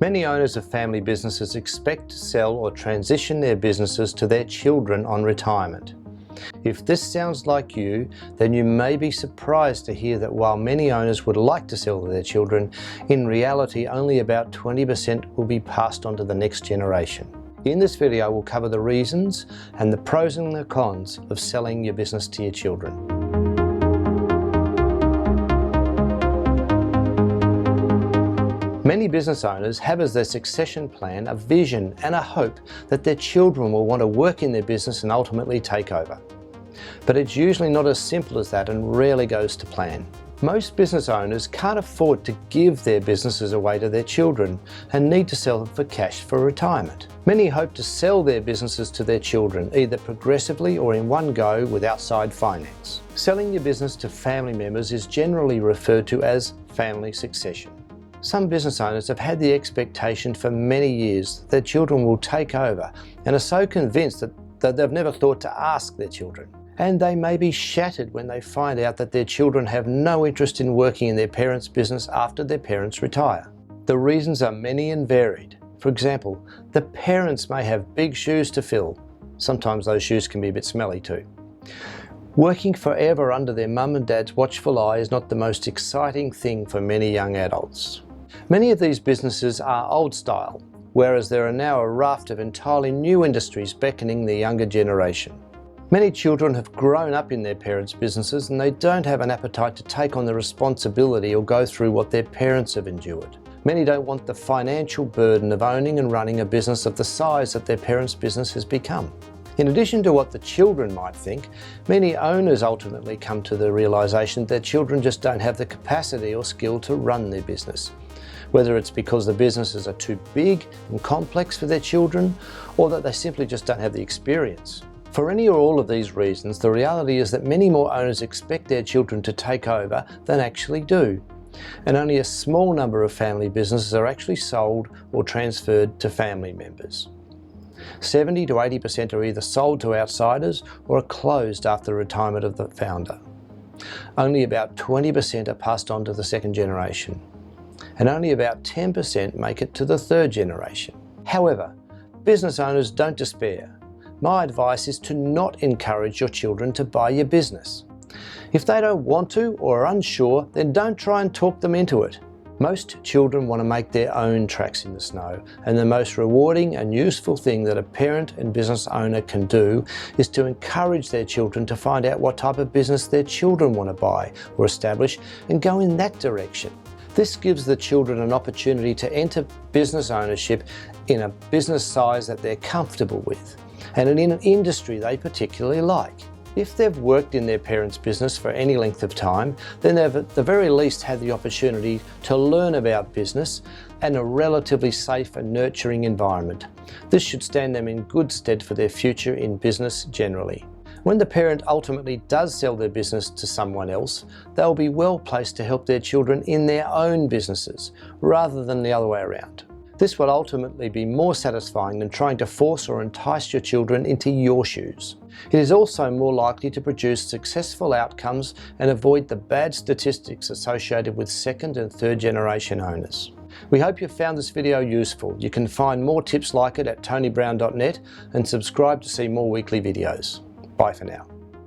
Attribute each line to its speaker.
Speaker 1: Many owners of family businesses expect to sell or transition their businesses to their children on retirement. If this sounds like you, then you may be surprised to hear that while many owners would like to sell to their children, in reality only about 20% will be passed on to the next generation. In this video, we'll cover the reasons and the pros and the cons of selling your business to your children. Many business owners have as their succession plan a vision and a hope that their children will want to work in their business and ultimately take over. But it's usually not as simple as that and rarely goes to plan. Most business owners can't afford to give their businesses away to their children and need to sell them for cash for retirement. Many hope to sell their businesses to their children, either progressively or in one go with outside finance. Selling your business to family members is generally referred to as family succession. Some business owners have had the expectation for many years that their children will take over and are so convinced that they've never thought to ask their children. And they may be shattered when they find out that their children have no interest in working in their parents' business after their parents retire. The reasons are many and varied. For example, the parents may have big shoes to fill. Sometimes those shoes can be a bit smelly too. Working forever under their mum and dad's watchful eye is not the most exciting thing for many young adults. Many of these businesses are old style, whereas there are now a raft of entirely new industries beckoning the younger generation. Many children have grown up in their parents' businesses and they don't have an appetite to take on the responsibility or go through what their parents have endured. Many don't want the financial burden of owning and running a business of the size that their parents' business has become. In addition to what the children might think, many owners ultimately come to the realization that children just don't have the capacity or skill to run their business. Whether it's because the businesses are too big and complex for their children, or that they simply just don't have the experience. For any or all of these reasons, the reality is that many more owners expect their children to take over than actually do. And only a small number of family businesses are actually sold or transferred to family members. 70 to 80% are either sold to outsiders or are closed after the retirement of the founder. Only about 20% are passed on to the second generation. And only about 10% make it to the third generation. However, business owners don't despair. My advice is to not encourage your children to buy your business. If they don't want to or are unsure, then don't try and talk them into it. Most children want to make their own tracks in the snow, and the most rewarding and useful thing that a parent and business owner can do is to encourage their children to find out what type of business their children want to buy or establish and go in that direction. This gives the children an opportunity to enter business ownership in a business size that they're comfortable with and in an industry they particularly like. If they've worked in their parents' business for any length of time, then they've at the very least had the opportunity to learn about business and a relatively safe and nurturing environment. This should stand them in good stead for their future in business generally. When the parent ultimately does sell their business to someone else, they'll be well placed to help their children in their own businesses, rather than the other way around. This will ultimately be more satisfying than trying to force or entice your children into your shoes. It is also more likely to produce successful outcomes and avoid the bad statistics associated with second and third generation owners. We hope you found this video useful. You can find more tips like it at tonybrown.net and subscribe to see more weekly videos. Bye for now.